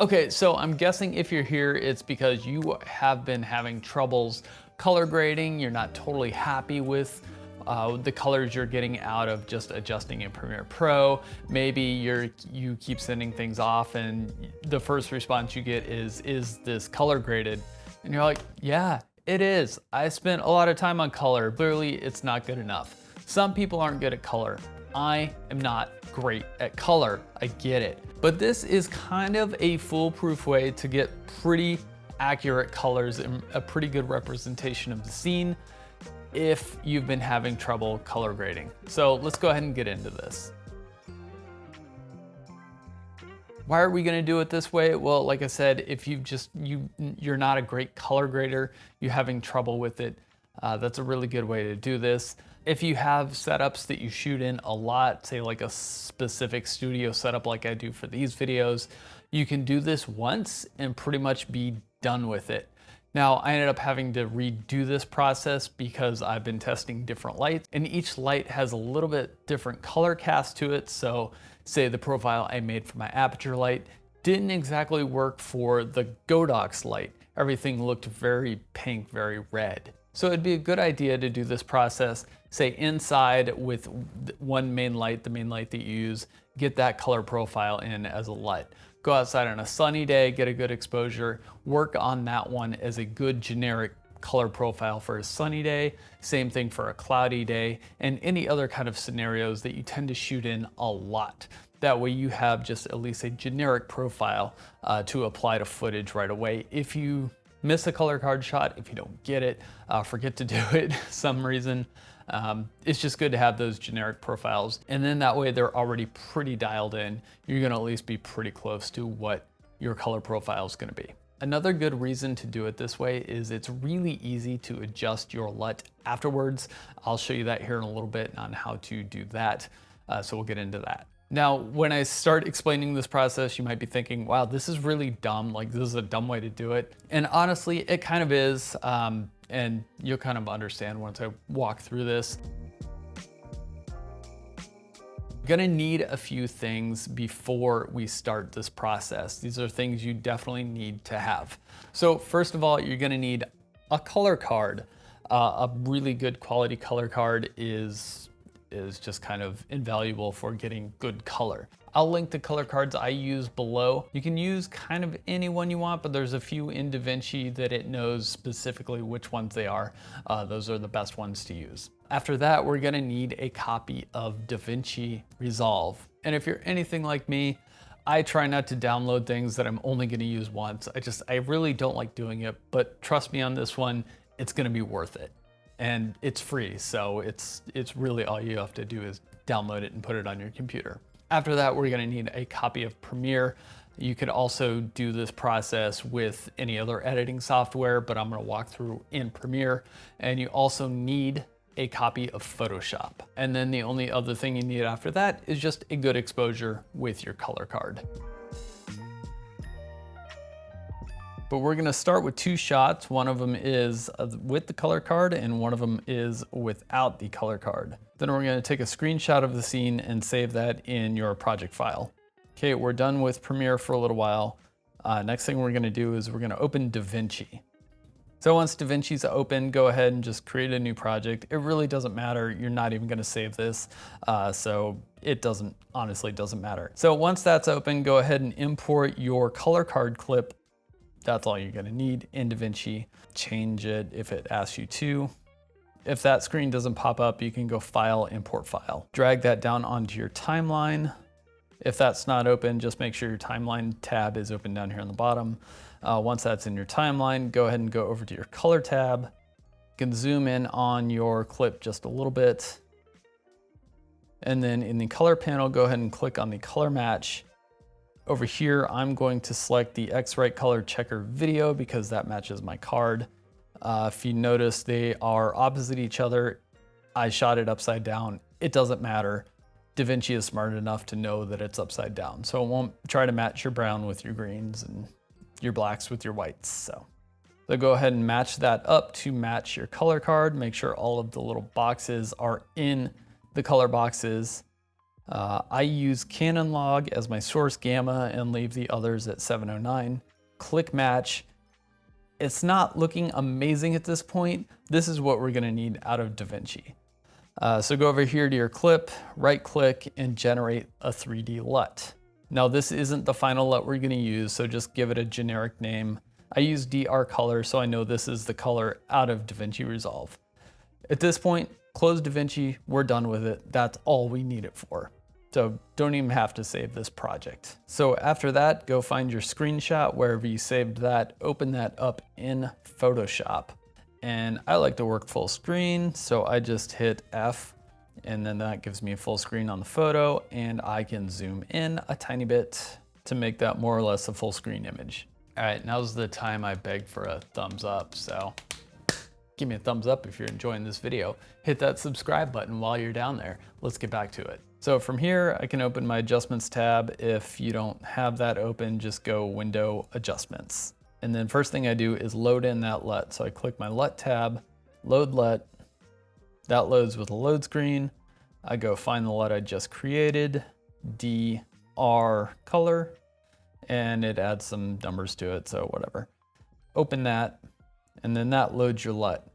Okay, so I'm guessing if you're here, it's because you have been having troubles color grading. You're not totally happy with the colors you're getting out of just adjusting in Premiere Pro. Maybe you keep sending things off and the first response you get is this color graded? And you're like, yeah, it is. I spent a lot of time on color. Clearly, it's not good enough. Some people aren't good at color. I am not great at color. I get it. But this is kind of a foolproof way to get pretty accurate colors and a pretty good representation of the scene if you've been having trouble color grading. So let's go ahead and get into this. Why are we gonna do it this way? Well, like I said, if you're not a great color grader, you're having trouble with it, that's a really good way to do this. If you have setups that you shoot in a lot, say like a specific studio setup like I do for these videos, you can do this once and pretty much be done with it. Now, I ended up having to redo this process because I've been testing different lights, and each light has a little bit different color cast to it. So say the profile I made for my aperture light didn't exactly work for the Godox light. Everything looked very pink, very red. So it'd be a good idea to do this process, say inside with one main light, the main light that you use, get that color profile in as a LUT. Go outside on a sunny day, get a good exposure, work on that one as a good generic color profile for a sunny day. Same thing for a cloudy day and any other kind of scenarios that you tend to shoot in a lot. That way you have just at least a generic profile to apply to footage right away. If you miss a color card shot, if you don't get it, forget to do it some reason. It's just good to have those generic profiles. And then that way they're already pretty dialed in. You're gonna at least be pretty close to what your color profile is gonna be. Another good reason to do it this way is it's really easy to adjust your LUT afterwards. I'll show you that here in a little bit on how to do that. So we'll get into that. Now, when I start explaining this process, you might be thinking, wow, this is really dumb. Like, this is a dumb way to do it. And honestly, it kind of is. And you'll kind of understand once I walk through this. You're gonna need a few things before we start this process. These are things you definitely need to have. So first of all, you're gonna need a color card. A really good quality color card is just kind of invaluable for getting good color. I'll link the color cards I use below. You can use kind of any one you want, but there's a few in DaVinci that it knows specifically which ones they are. Those are the best ones to use. After that, we're gonna need a copy of DaVinci Resolve. And if you're anything like me, I try not to download things that I'm only gonna use once. I really don't like doing it, but trust me on this one, it's gonna be worth it. And it's free, so it's really all you have to do is download it and put it on your computer. After that, we're gonna need a copy of Premiere. You could also do this process with any other editing software, but I'm gonna walk through in Premiere. And you also need a copy of Photoshop. And then the only other thing you need after that is just a good exposure with your color card. But we're gonna start with two shots. One of them is with the color card and one of them is without the color card. Then we're gonna take a screenshot of the scene and save that in your project file. Okay, we're done with Premiere for a little while. Next thing we're gonna do is we're gonna open DaVinci. So once DaVinci's open, go ahead and just create a new project. It really doesn't matter. You're not even gonna save this. So it honestly doesn't matter. So once that's open, go ahead and import your color card clip. That's all you're gonna need in DaVinci. Change it if it asks you to. If that screen doesn't pop up, you can go File, Import File. Drag that down onto your timeline. If that's not open, just make sure your timeline tab is open down here on the bottom. Once that's in your timeline, go ahead and go over to your color tab. You can zoom in on your clip just a little bit. And then in the color panel, go ahead and click on the color match. Over here, I'm going to select the X-Rite color checker video because that matches my card. If you notice, they are opposite each other. I shot it upside down. It doesn't matter. DaVinci is smart enough to know that it's upside down. So it won't try to match your brown with your greens and your blacks with your whites. So go ahead and match that up to match your color card. Make sure all of the little boxes are in the color boxes. I use Canon log as my source gamma and leave the others at 709. Click match. It's not looking amazing at this point. This is what we're gonna need out of DaVinci. So go over here to your clip, right click, and generate a 3D LUT. Now this isn't the final LUT we're gonna use, so just give it a generic name. I use DR color, so I know this is the color out of DaVinci Resolve. At this point, close DaVinci, we're done with it. That's all we need it for. So don't even have to save this project. So after that, go find your screenshot wherever you saved that, open that up in Photoshop. And I like to work full screen, so I just hit F, and then that gives me a full screen on the photo, and I can zoom in a tiny bit to make that more or less a full screen image. All right, now's the time I beg for a thumbs up, so give me a thumbs up if you're enjoying this video. Hit that subscribe button while you're down there. Let's get back to it. So from here, I can open my adjustments tab. If you don't have that open, just go Window Adjustments. And then first thing I do is load in that LUT. So I click my LUT tab, load LUT. That loads with a load screen. I go find the LUT I just created, DR color, and it adds some numbers to it, so whatever. Open that, and then that loads your LUT.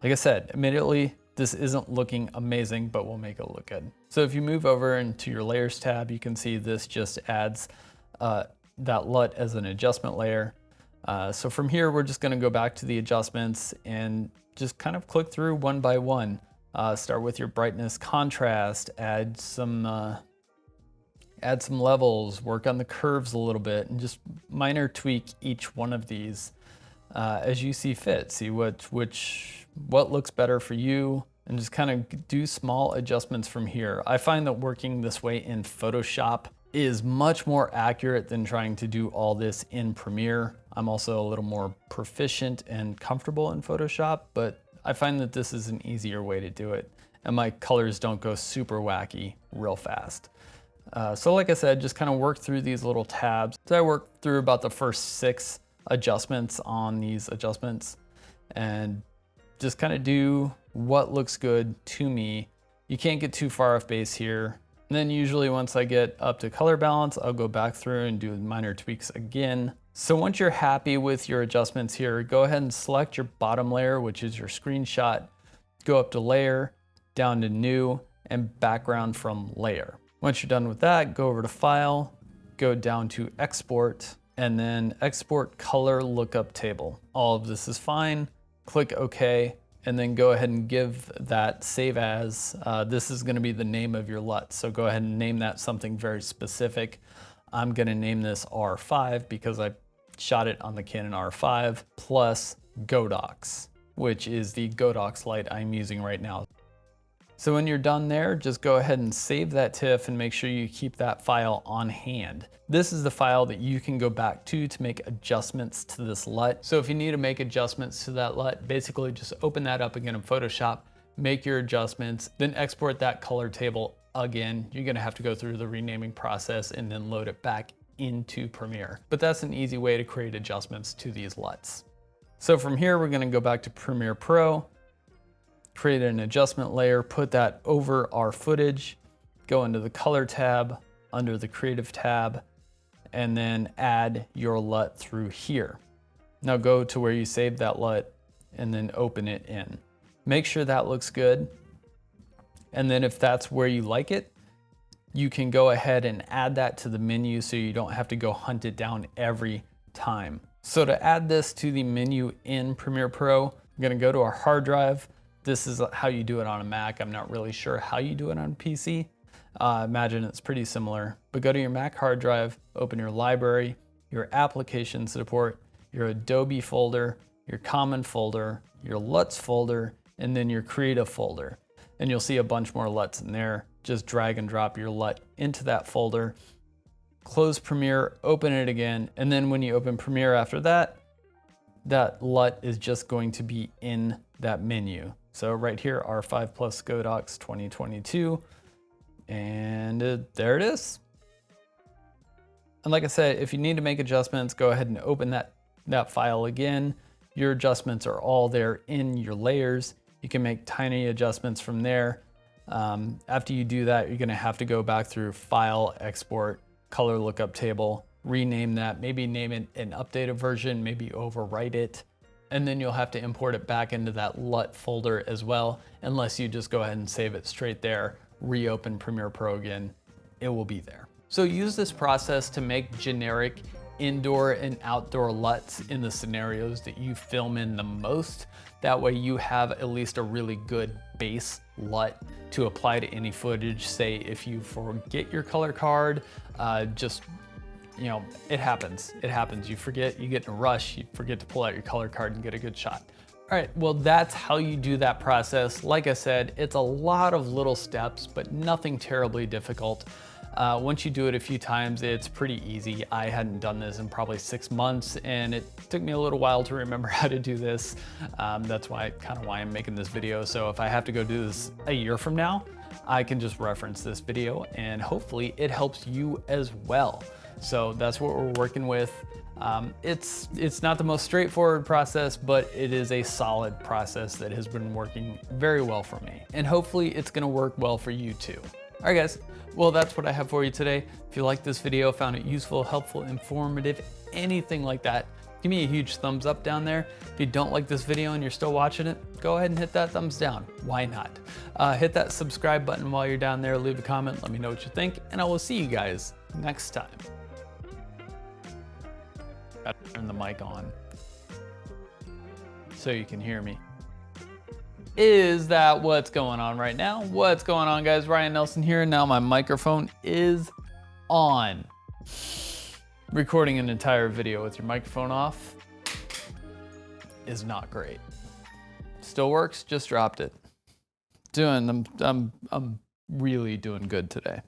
Like I said, immediately, this isn't looking amazing, but we'll make it look good. So if you move over into your layers tab, you can see this just adds that LUT as an adjustment layer. So from here, we're just gonna go back to the adjustments and just kind of click through one by one. Start with your brightness, contrast, add some levels, work on the curves a little bit, and just minor tweak each one of these as you see fit. See what looks better for you, and just kind of do small adjustments from here. I find that working this way in Photoshop is much more accurate than trying to do all this in Premiere. I'm also a little more proficient and comfortable in Photoshop, but I find that this is an easier way to do it, and my colors don't go super wacky real fast. So like I said, just kind of work through these little tabs. So I worked through about the first 6 adjustments on these adjustments, and just kind of do what looks good to me. You can't get too far off base here. And then usually once I get up to color balance, I'll go back through and do minor tweaks again. So once you're happy with your adjustments here, go ahead and select your bottom layer, which is your screenshot. Go up to layer, down to new, and background from layer. Once you're done with that, go over to file, go down to export, and then export color lookup table. All of this is fine. Click OK, and then go ahead and give that save as. This is going to be the name of your LUT, so go ahead and name that something very specific. I'm going to name this R5 because I shot it on the Canon R5 plus Godox, which is the Godox light I'm using right now. So when you're done there, just go ahead and save that TIFF and make sure you keep that file on hand. This is the file that you can go back to make adjustments to this LUT. So if you need to make adjustments to that LUT, basically just open that up again in Photoshop, make your adjustments, then export that color table again. You're gonna have to go through the renaming process and then load it back into Premiere. But that's an easy way to create adjustments to these LUTs. So from here, we're gonna go back to Premiere Pro, create an adjustment layer, put that over our footage, go into the color tab, under the creative tab, and then add your LUT through here. Now go to where you saved that LUT and then open it in. Make sure that looks good. And then if that's where you like it, you can go ahead and add that to the menu so you don't have to go hunt it down every time. So to add this to the menu in Premiere Pro, I'm gonna go to our hard drive. This is how you do it on a Mac. I'm not really sure how you do it on a PC. Imagine it's pretty similar, but go to your Mac hard drive, open your library, your application support, your Adobe folder, your common folder, your LUTs folder, and then your creative folder. And you'll see a bunch more LUTs in there. Just drag and drop your LUT into that folder, close Premiere, open it again, and then when you open Premiere after that, that LUT is just going to be in that menu. So right here, R5 plus Godox 2022, and there it is. And like I said, if you need to make adjustments, go ahead and open that file again. Your adjustments are all there in your layers. You can make tiny adjustments from there. After you do that, you're gonna have to go back through File, Export, Color Lookup Table, rename that, maybe name it an updated version, maybe overwrite it, and then you'll have to import it back into that LUT folder as well, unless you just go ahead and save it straight there, reopen Premiere Pro again, it will be there. So use this process to make generic indoor and outdoor LUTs in the scenarios that you film in the most. That way you have at least a really good base LUT to apply to any footage. Say if you forget your color card, you know, it happens. It happens. You forget, you get in a rush, you forget to pull out your color card and get a good shot. All right, well, that's how you do that process. Like I said, it's a lot of little steps, but nothing terribly difficult. Once you do it a few times, it's pretty easy. I hadn't done this in probably 6 months, and it took me a little while to remember how to do this. That's why I'm making this video. So if I have to go do this a year from now, I can just reference this video, and hopefully it helps you as well. So that's what we're working with. It's not the most straightforward process, but it is a solid process that has been working very well for me. And hopefully it's gonna work well for you too. All right, guys. Well, that's what I have for you today. If you liked this video, found it useful, helpful, informative, anything like that, give me a huge thumbs up down there. If you don't like this video and you're still watching it, go ahead and hit that thumbs down. Why not? Hit that subscribe button while you're down there, leave a comment, let me know what you think, and I will see you guys next time. Gotta turn the mic on so you can hear me. Is that what's going on right now? What's going on, guys? Ryan Nelson here. Now my microphone is on. Recording an entire video with your microphone off is not great. Still works, just dropped it. I'm really doing good today.